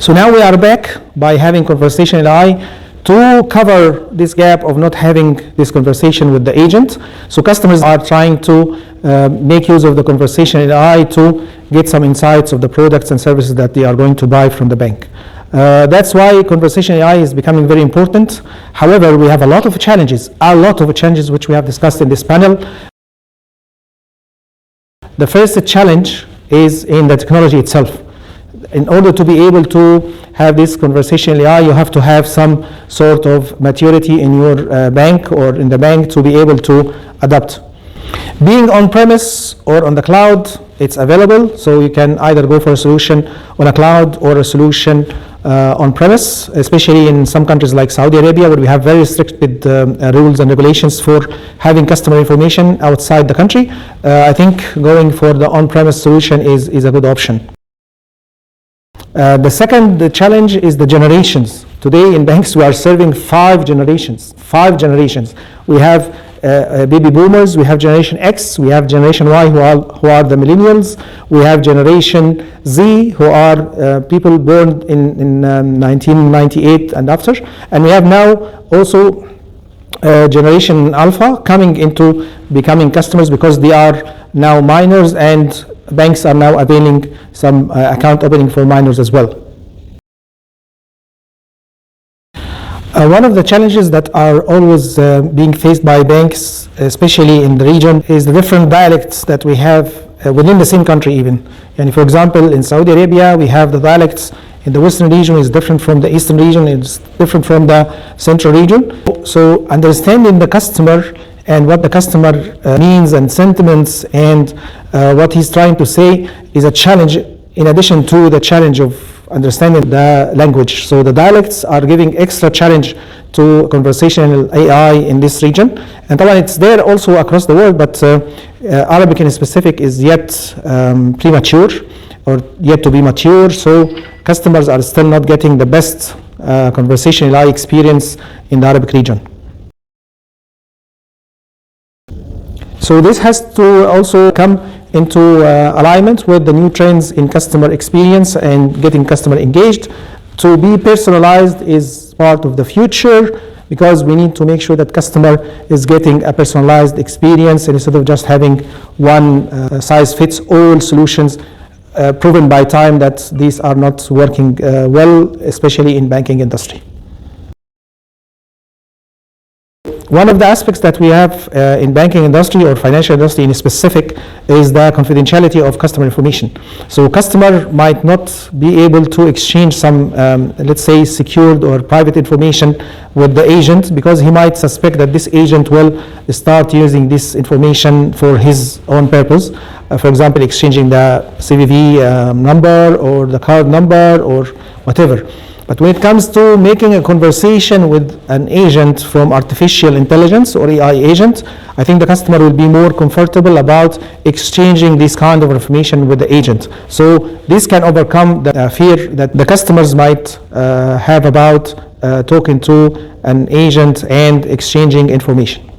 So now we are back by having conversational AI to cover this gap of not having this conversation with the agent. So customers are trying to make use of the conversational AI to get some insights of the products and services that they are going to buy from the bank. That's why conversational AI is becoming very important. However, we have a lot of challenges which we have discussed in this panel. The first challenge is in the technology itself. In order to be able to have this conversational AI, you have to have some sort of maturity in your bank or in the bank to be able to adapt. Being on-premise or on the cloud, it's available, so you can either go for a solution on a cloud or a solution on-premise, especially in some countries like Saudi Arabia, where we have very restricted rules and regulations for having customer information outside the country. I think going for the on-premise solution is a good option. The second challenge is the generations. Today in banks we are serving five generations. We have baby boomers, we have generation X, we have generation Y who are the millennials, we have generation Z who are people born in 1998 and after, and we have now also generation Alpha coming into becoming customers because they are now minors, and banks are now availing some account opening for minors as well. One of the challenges that are always being faced by banks, especially in the region, is the different dialects that we have within the same country even. And for example, in Saudi Arabia, we have the dialects in the western region is different from the eastern region, it's different from the central region. So understanding the customer and what the customer means and sentiments and what he's trying to say is a challenge in addition to the challenge of understanding the language. So the dialects are giving extra challenge to conversational AI in this region. And it's there also across the world, but Arabic in specific is yet premature or yet to be mature. So customers are still not getting the best conversational AI experience in the Arabic region. So this has to also come into alignment with the new trends in customer experience and getting customer engaged. To be personalized is part of the future because we need to make sure that customer is getting a personalized experience instead of just having one size fits all solutions proven by time that these are not working well, especially in banking industry. One of the aspects that we have in banking industry or financial industry in specific is the confidentiality of customer information. So customer might not be able to exchange some, let's say, secured or private information with the agent because he might suspect that this agent will start using this information for his own purpose. For example, exchanging the CVV number or the card number or whatever. But when it comes to making a conversation with an agent from artificial intelligence or AI agent, I think the customer will be more comfortable about exchanging this kind of information with the agent. So this can overcome the fear that the customers might have about talking to an agent and exchanging information.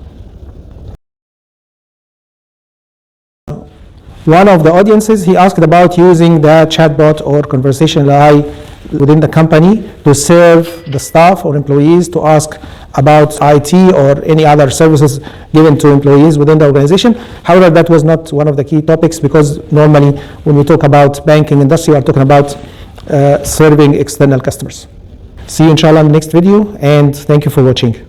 One of the audiences, he asked about using the chatbot or conversational AI within the company to serve the staff or employees to ask about IT or any other services given to employees within the organization. However, that was not one of the key topics because normally when we talk about banking industry, we are talking about serving external customers. See you inshallah in the next video, and thank you for watching.